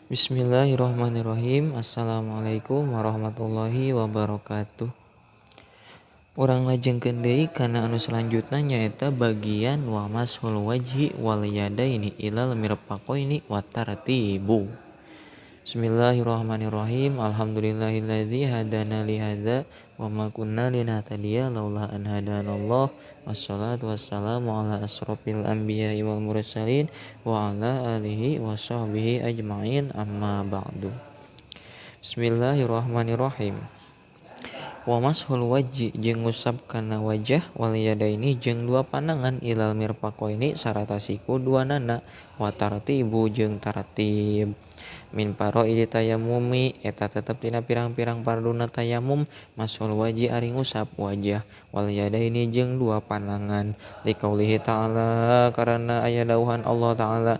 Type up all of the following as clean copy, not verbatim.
Bismillahirrahmanirrahim. Assalamualaikum warahmatullahi wabarakatuh. Urang lajengkeun deui kana anu selanjutna nyaeta bagian wa mashul wajhi wal yadaini ilal mirfaqaini wa tartibu. Bismillahirrahmanirrahim. Alhamdulillahilladzi hadana li hadza wa ma kunna linahtadiya laula an hadanallah. Wassalatu wassalamu ala asrofil anbiya'i wal mursalin wa ala alihi wa sahbihi ajma'in amma ba'du. Bismillahirrahmanirrahim. Wa mashul wajhi jeung ngusap kana wajah wal yadaini jeung dua panangan ilal mirfaqaini sarata siku duanana wa tartibu jeung tartib. Min faraidi tayammumi eta tetep tina pirang-pirang parduna tayamum mashul wajhi ari ngusap wajah wal yadaini jeung dua panangan liqaulihi ta'ala karana aya dawuhan Allah ta'ala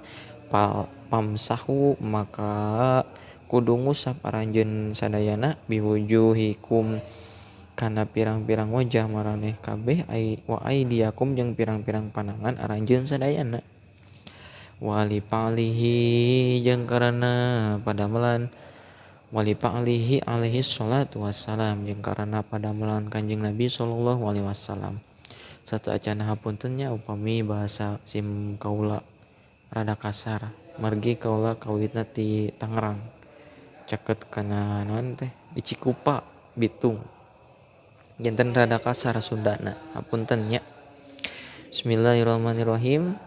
pamsahu maka kudu ngusap aranjeun sadayana biwujuhikum kana pirang-pirang wajah maraneh kabeh wa aidiakum jeung pirang-pirang panangan aranjeun sadayana wali pa'lihi jeung karana padamelan wali pa'lihi alaihi sholatu wassalam jeung karana padamelan Kanjeng Nabi sallallahu alaihi wasallam. Sateuacanna hapuntennya upami bahasa sim kaula rada kasar margi kaula kawitna ti Tangerang caket kana naon teh di Cikupa Bitung janten rada kasar Sundana hapuntennya. Bismillahirrahmanirrahim.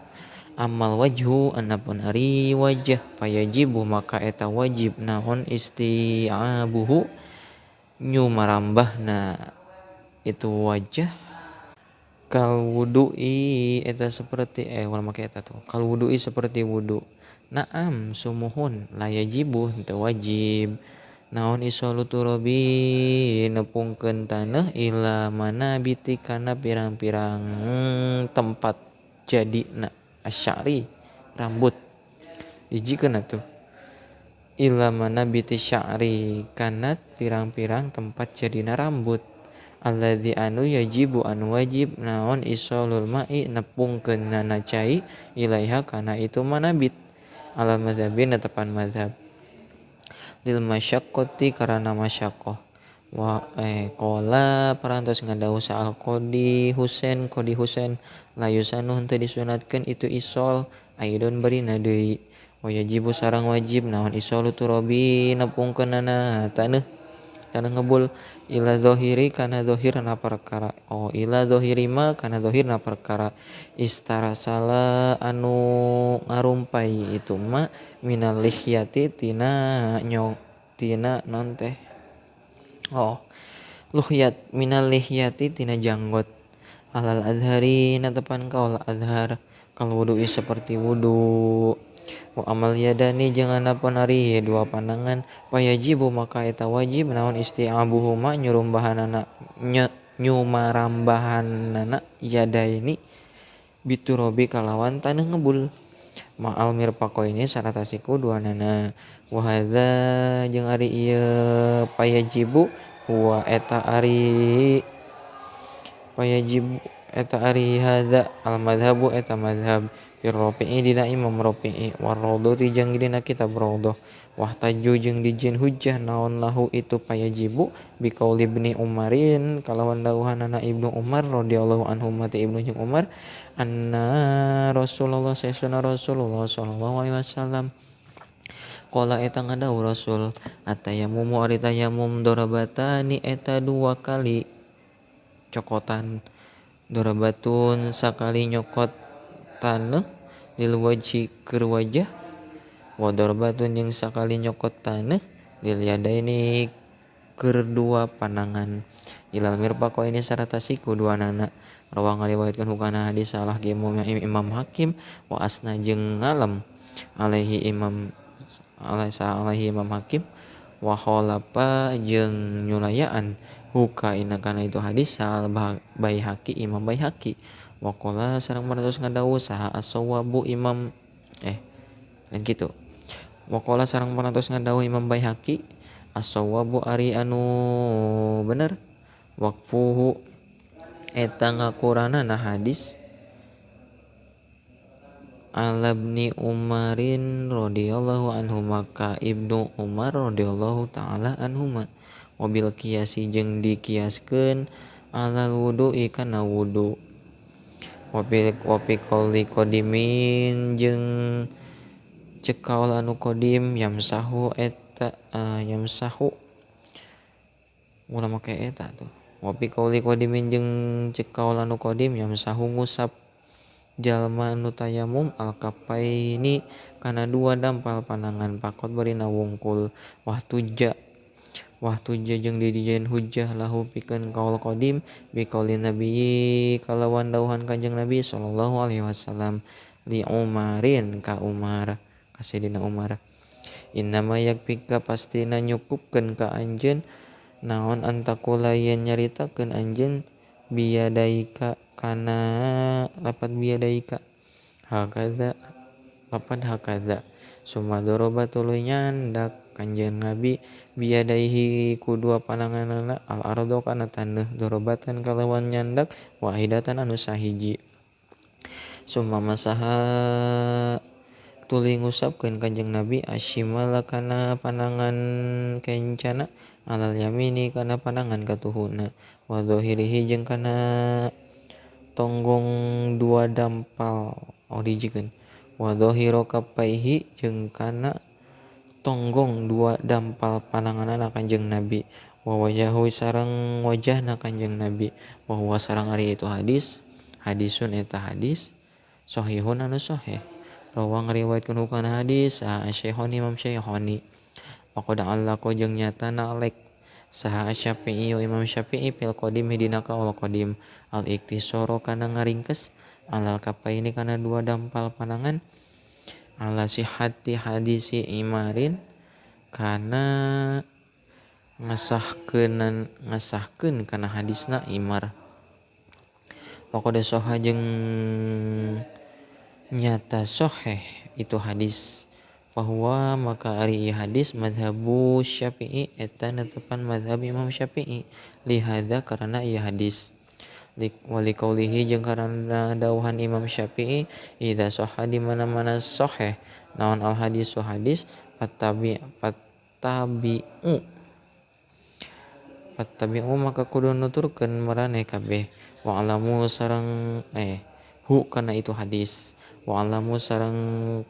Amal wajhu anapun ari wajah payajibu maka eta wajib naon isti'abuhu nyumarambahna itu wajah kal wudu'i eta seperti ulah make eta tuh kal wudu'i seperti wudu. Naam sumuhun layajibu teu wajib naon isalu turabi nepungkeun taneuh ila manabiti kana pirang-pirang tempat jadina asy'ari rambut hijikeun atuh ila manabiti sya'ri kana pirang-pirang tempat jadina rambut alladzi anu yajibu anu wajib naon isolul ma'i nepungkeun nana cai ilaiha kana itu manabit ala madzhabi netepan mazhab lil masyaqqati karana masyaqqah wa qala parantos ngadawuh sa'al qadi Husain layusanu henteu disunatkeun itu isol aidon barina deui wa yajibu sareng wajib naon isolu turabi nepungkeunana taneuh ngebul ila zahiri kana zahirna perkara ila zahiri ma kana zahirna perkara istarasala anu ngarumpai itu ma minal lihyati tina non teh luhyat minal lihyati tina janggot alal azhari natepan kaul azhar kal wudu'i seperti wudu wa amal yadani jeung anapun ari dua panangan wayajibu maka eta wajib naon isti'abuhuma nyumarambahanana yadaini biturabi kalawan taneuh ngebul ma'al mirfaqaini sarata siku duanana wa hadza jeung ari ieu payajibu huwa eta ari wajib eta ari hadza al madhabu eta madhab fir rafi'i dina Imam Rafi'i war raudhati jeung dina kitab raudhah wahtaju jeung dijieun hujjah naon lahu itu payajibu bi qauli ibni Umarin kalawan dawuhanna Ibnu Umar radhiyallahu anhu mati Ibnu jeung Umar anna Rasulullah sallallahu alaihi wasallam qala eta ngadawuh Rasul atayammum ari tayammum darabatani eta dua kali cokotan darabatun sakali nyokot taneuh lil wajhi keur wajah wa darabatun jeung sakali nyokot taneuh lil yadaini keur dua panangan ilal mirfaqaini sarata siku duanana rawang ngariwayatkeun hukana hadis salah Imam Hakim wa asna jeung ngalam alaihi Imam Hakim wa khalafa jeung nyulayaan huka ina kana itu hadis sal Baihaqi Imam Baihaqi wa qala sareng parantos ngadawuh saha as-sawabu Imam dan kitu wa qala sareng parantos ngadawuh Imam Baihaqi as-sawabu ari anu bener waqfuhu eta ngakuranana hadis Alabni Umarin radhiyallahu anhu maka Ibnu Umar radhiyallahu taala anhuma wabil kiasi jeung dikiaskeun alal wudu'i kana wudu wapi qoli qodimin jeung cekaul anu kodim yamsahu ulah make eta tuh wapi qoli qodimin jeung cekaul anu kodim yamsahu ngusap jalma anu tayamum alkapaini kana dua dampal panangan pakot barina wungkul wahtuja jeung didijeun hujjah lahu pikeun kaul qadim bi qaulin nabi kalawan dauhan kanjeng nabi sallallahu alaihi wasallam li Umarin ka Umar ka Sayyidina Umar innama yakfika pastina nyukupkeun ka anjeun naon antakula yen nyaritakeun anjeun biyadaika kana lapat biyadaika hakaza lapat hakaza sumadoroba tuluy nyandak kanjeng nabi biyadaihi kudua pananganna al ardo kana taneuh dorobatan kalawan nyandak wahidatan anu sahiji summa masaha tuluy ngusapkeun kanjeng nabi asyimala kana panangan kencana alal yamini kana panangan katuhuna wa dhahirihi jeung kana tonggong dua dampal dijikeun wa dhahiru kappaihi jeung kana tonggong dua dampal pananganna kanjeng nabi wa wajahu sareng wajahna kanjeng nabi wa huwa sareng ari itu hadisun eta hadis sahihun anu sahih rawa ngariwayatkeun hukana hadis Syaikh Imam Syaikh Faqad allaqo jeung nyatana alek saha Syafi'i Imam Syafi'i fil qadim dina kaul qadim al iktisara kana ngaringkes alal kapaini kana dua dampal panangan ala sihhati hadisi Imarin kana ngasahkeun kana hadisna Imar Faqad sahha jeung nyata sahih itu hadis bahwa maka ari hadis madhabu Syafi'i eta netepan madhab Imam Syafi'i lihada karena ieu hadis wali qaulihi jeung karana dauhan Imam Syafi'i idza sahha di mana-mana sahih naon al hadisu hadis fattabi'u maka kudu nuturkeun maraneh kabeh wa alamu sareng hu kana itu hadis wa alamu sareng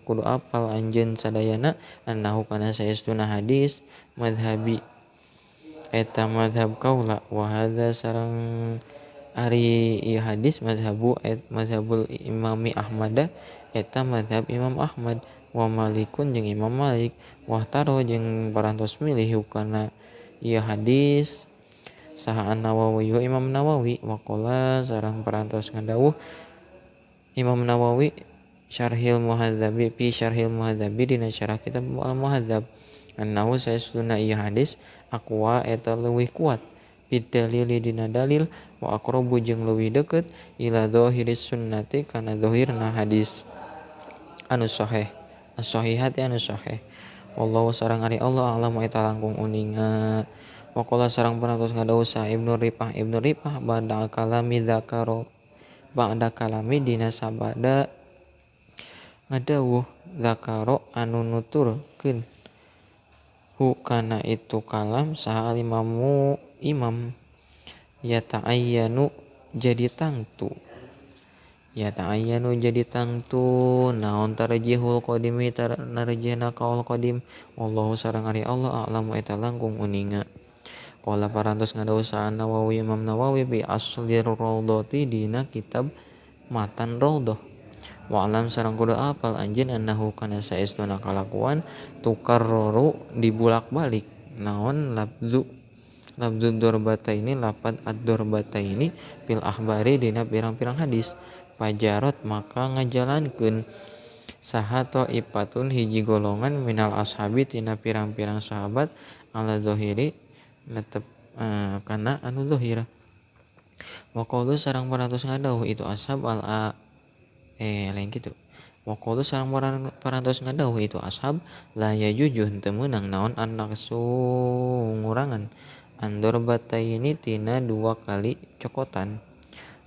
kudu apal anjeun sadayana annahu kana saestuna hadis madhabi eta madhab kaula wa hadza sareng ari ieu hadis madhabul imami Ahmad eta madhab Imam Ahmad wa Malikun jeung Imam Malik wa taro jeung parantos milih kana ieu hadis saha An-Nawawi Imam Nawawi wa qala sareng parantos ngadawuh Imam Nawawi Syarhil Muhadzabi dina syarah kitab Al-Muhadzab annahu saestuna ieu hadis aqwa eta leuwih kuat bidalili dina dalil wa aqrabu jeung leuwih deukeut ila dhahiris sunnati kana dhahirna hadis anu sahih as-sahihati anu sahih wallahu sareng ari Allah a'lamu eta langkung uninga wa qala sareng parantos ngadawuh sa Ibnu Rifah ba'da kalami dina sabada ngadawuh zakaro anu nuturkeun hu kana itu kalam saha imam yata'ayyanu jadi tangtu naon tarjihul qadimi narjihna kaul qadim wallahu sareng ari Allah a'lamu eta langkung uninga qala parantos ngadawuh sa Nawawi Imam Nawawi bi aslir raudhati dina kitab matan raudhah wa alam sareng kudu apal anjeun annahu kana saestuna kalakuan tukarroru dibulak-balik naon labzu dorbataini lapat ad-dorbataini fil akhbari dina pirang-pirang hadis pajarot maka ngajalankeun saha ta'ifatun hiji golongan minal ashabi tina pirang-pirang sahabat ala zahiri netep kana anu zahir wa qaulu sareng parantos ngadawuh itu ashab lain kitu wa qaulu sareng parantos ngadawuh itu ashab la yajujuh teu meunang naon annaksu ngurangan andor bataini tina dua kali cokotan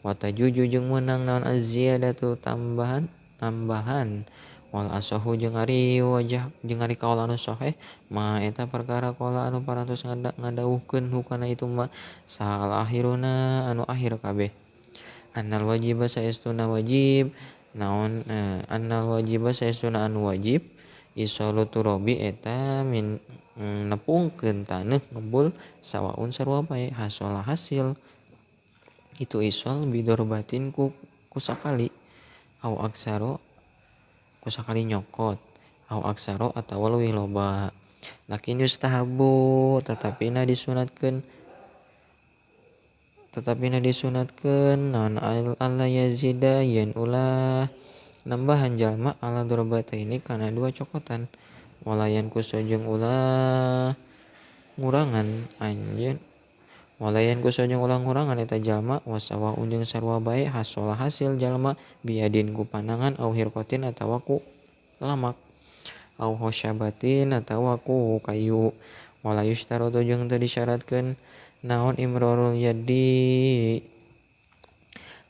wa tajuju jeung meunang naon az-ziyadatu tambahan nambahan. Wal asahu jeung ari wajah jeung ari kaul anu sahih ma eta perkara qala anu parantos ngadawuhkeun hukana itu ma salahiruna anu akhir kabeh. Annal wajiba saestuna wajib naon annal wajiba saestuna anu wajib isalu turabi eta min nepungkeun taneuh ngebul sawaun sarua bae hasola hasil itu isol bidorbatin ku sakali au aksaro ku sakali nyokot au aksaro atawa leuwih loba lakin yustahabu tetapina disunatkeun naon alla yazida yen ulah nambahan jalma ala ini kana dua cokotan walayan kusojeng ulah ngurangan anjeun walayan kusojeng ulah ngurangan eta jalma wasawa unjung sarua bae hasola hasil jalma biadin ku panangan au hirkotin atawa ku lamak au hosyabatin atawa ku kayu wala yushtaratu jeung teu disyaratkeun naon imrarul yadi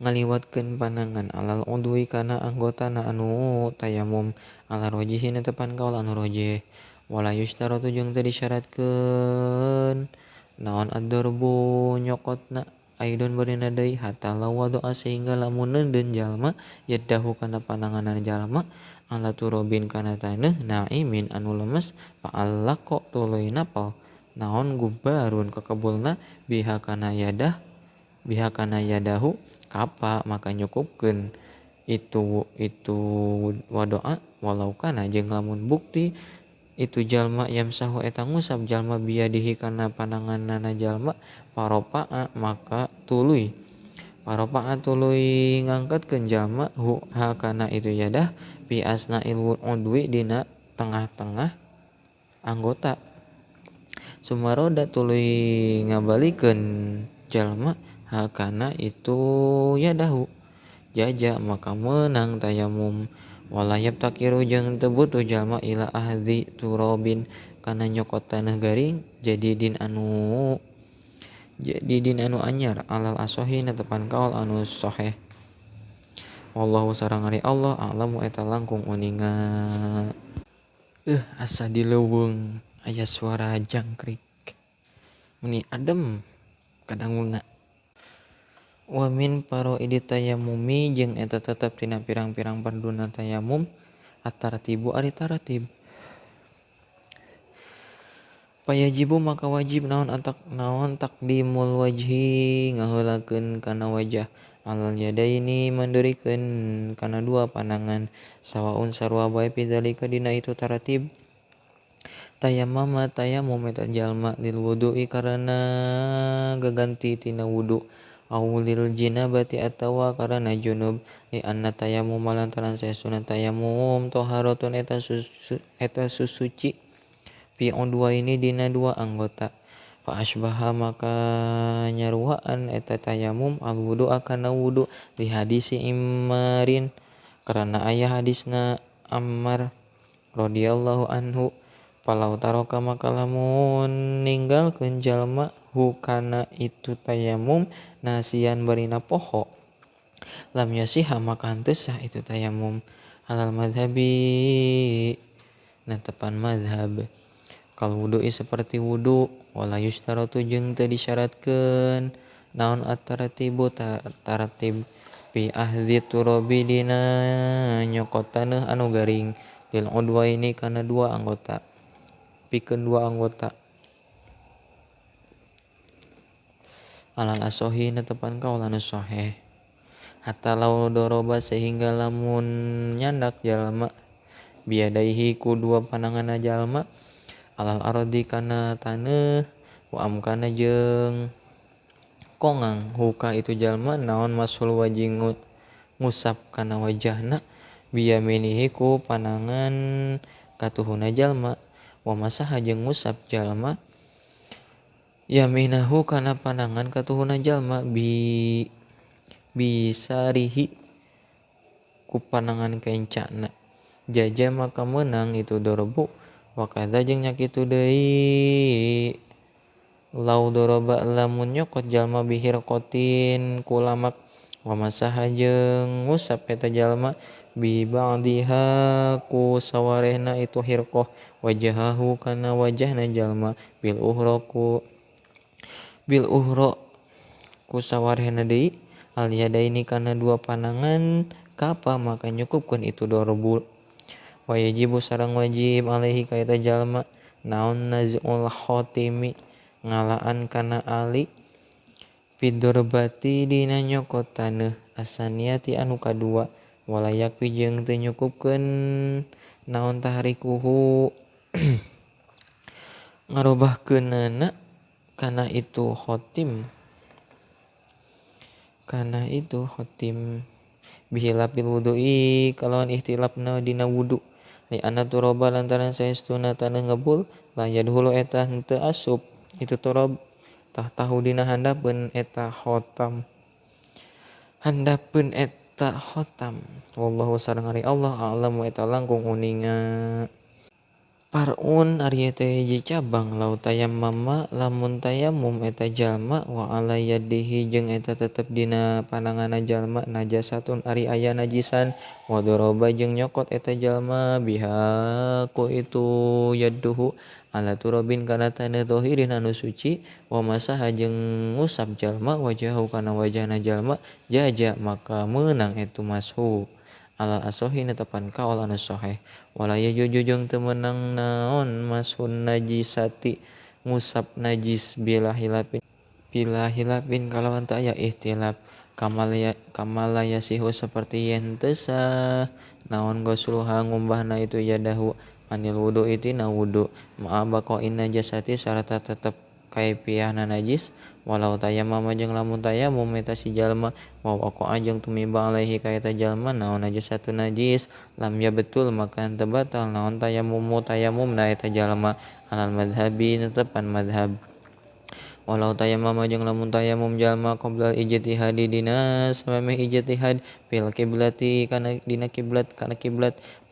ngaliwatkeun panangan alal udwi kana anggotana anu tayamum ala rojihin tepan kaul anu rojih wala yushtaratu jeung teu disyaratkeun naon ad-darbu nyokotna aidon barina deui hatta lawadoa sehingga lamun neundeun jalma yaddahu kana pananganan jalma ala turobin kana taneuh naimin anu lemes fa'allaqo tuluy napal naon gubarun kakebulna biha kana yadahu kapa maka nyukupkeun itu wadoa walau kana jeung lamun bukti itu jalma yamsahu eta ngusap jalma biadihi kana pananganna jalma paropa'a maka tuluy ngangkatkeun jalma ha kana itu yadah fi asnail udwi dina tengah-tengah anggota sumaroda tuluy ngabalikeun jalma ha kana itu yadahu jaja maka menang tayamum walayab takiru jeung teu butuh jalma ila ahdi turobin kana nyokot taneuh garing jadi din anu anyar alal asohi netepan kaul anu sahih wallahu sareng ari Allah a'lamu eta langkung uninga asa di leuweung aya suara jangkrik meni adem kadanguna wa min faraidi tayammumi jeung eta tetep tina pirang-pirang parduna tayamum at-tartibu ari taratib payajibu maka wajib naon takdimul wajhi ngaheulakeun kana wajah alal yadaini mandeurikeun kana dua panangan sawaun sarua bae pidzalika dina itu taratib tayamum eta jalma lil wudu'i karana gaganti tina wudu awlil jinabati atawa karana junub li anna tayamum lantaran saestuna tayamum taharatun eta susuci fi udwa ini dina dua anggota fa asbaha maka nyaruaan eta tayamum al wudu akana wudu li hadisi Immarin karana aya hadisna Ammar radhiyallahu anhu palau taroka maka lamun ninggalkeun jalma hukana itu tayamum nasian barina poho lam yasihha maka henteu sah itu tayamum alal madhabi netepan madhab kal wudu'i seperti wudu wala yushtaratu jeung teu disyaratkeun naon at-tartibu taratib fi ahdi turabi dina nyokot taneuh anu garing lil udwaini kana dua anggota pikeun dua anggota alal asohi netepan kaul anu sahih hatta law doroba sehingga lamun nyandak jalma biadaihi ku dua pananganna jalma alal ardi kana taneuh wa amkana jeung kongang huka itu jalma naon masul wajing ngusap kana wajahna biyaminihi ku panangan katuhuna jalma wa masaha jeung ngusap jalma yaminahu kana panangan katuhuna jalma bisarihi ku panangan kencana jaja maka menang itu dorobu wakada jeung nyakitu deui lau doroba lamun nyokot jalma bihir kotin kulamak wa masaha jeung ngusap eta jalma bi ba'diha ku sawarehna itu hirqah wajahahu kana wajahna jalma bil uhra ku sawarehna deui al yadaini kana dua panangan kapa maka nyukupkeun itu dorbu wa yajibu sareng wajib alaihi ka eta jalma naon nazul khotimi ngalaan kana ali fidurbati dina nyokotaneuh asaniati anu kadua walayak jeung teu nyukupkeun naon tahrikuhu ngarobahkeunana kana itu khotim bihilapil wudu'i kalawan ihtilafna dina wudu li anna turaba lantaran saestuna taneuh ngebul la yadhulu eta henteu asup itu turab tahu dina handapeun eta khotam wallahu sareng ari Allah a'lamu eta langkung uninga parun ari eta hiji cabang lau tayammama lamun tayammum eta jalma wa ala yadihi jeung eta tetep dina pananganna jalma najasatun ari aya najisan wa daraba jeung nyokot eta jalma biha ku itu yadduhu ala turabin kana taneuh zahirin anu suci wa masaha jeung ngusap jalma wajahu kana wajahna jalma jaja maka meunang itu mashu ala asohi netepan kaul anu sahih wala yajuju jeung teu meunang naon mashun najisati ngusap najis bila hilapin kalawan teu aya ihtilaf kamala yasihu seperti yen teu sah naon gosluha ngumbahna itu yadahu anil wudu itina wudu ma'a baqain najasati sarata tetep kaifiahna najis walau tayammama jeung lamun tayammum eta si jalma wa waqa'a jeung tumiba alaihi ka eta jalma naon najasatun najis lam ya betul maka teu batal naon tayammumna eta jalma alal madhabi netepan madhab walau tayammama jeung lamun tayammum jalma qabla ijtihadi dina samemeh ijtihad fil kiblati kana dina kiblat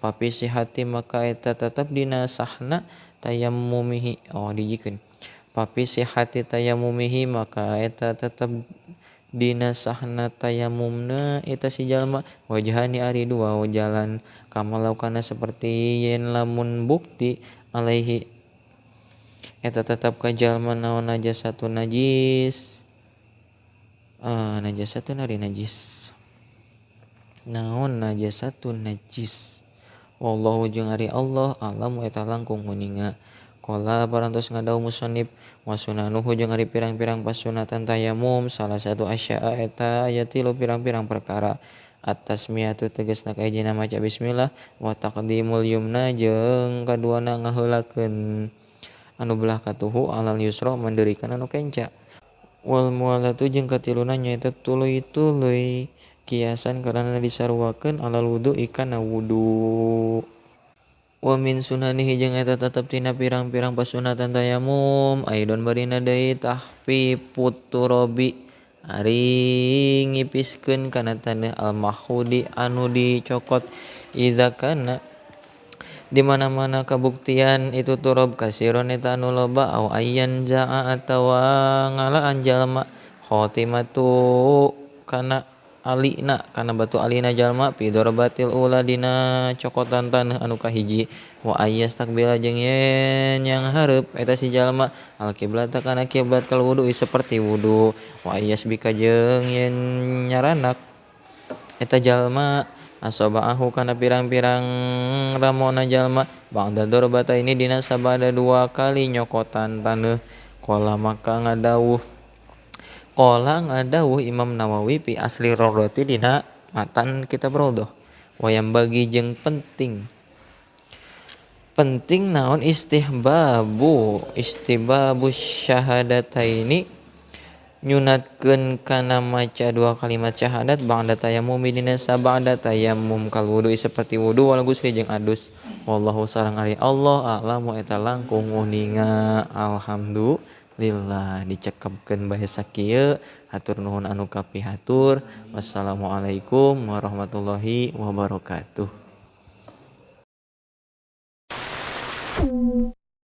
papi sihati maka eta tetep dina sahna tayammumihi dijikeun papi sihati tayammumihi maka eta tetep dina sahna tayammumna eta si jalma wajhani ari dua jalan kamalau kana seperti yen lamun bukti alaihi eta tetep ka jalma naon najasatun najis najasatun ari najis naon najasatun najis wallahu jeung ari Allah alamu eta langkung uninga qala parantos ngadawu musannif wa sunanuhu jeung ari pirang-pirang pasunatan tayamum salah satu asya'a eta aya tilu pirang-pirang perkara at-tasmiyatu tegasna kahijina maca bismillah wa taqdimul yumna jeung kaduana ngaheulakeun anu belah katuhu alal yusra mandeurikeun anu kenca wal mualatu jeung katiluna nyaeta tuluy kiasan karana disarwakeun alal wudu ikana wudu wa min sunanihi jeung eta tetep tina pirang-pirang pasunatan tayamum aidon barina deui tahfifut turabi ari ngipiskeun kana taneuh al mahudi anu dicokot idza kana di mana-mana kabuktian itu turab kasiron eta anu loba au ayyan jaa atawa ngalaan jalma khotimatu kana alina kana batu alina jalma fi darbatil ula dina cokotan taneuh anu kahiji wa ayyas takbila jeung yen yang hareup eta si jalma al kiblata kana kiblat kal wudu seperti wudu wa ayyas bika jeung yen nyaranak eta jalma asobaahu kana pirang-pirang ramona jalma ba'da darbata ini dina sabada dua kali nyokotan taneuh Qala ngadawuh Imam Nawawi fi asli Rawdhati dina matan kitab Rawdhah wayam bagi jeung penting naon istihbabu syahadataini nyunatkeun kana maca dua kalimat syahadat ba'da tayammum dina sabada tayammum kal wudu seperti wudu wal ghusli jeung adus wallahu sareng ari Allah a'lamu eta langkung uninga alhamdulillah dicekepkeun bae sakieu hatur nuhun anu kapihatur wassalamualaikum warahmatullahi wabarakatuh.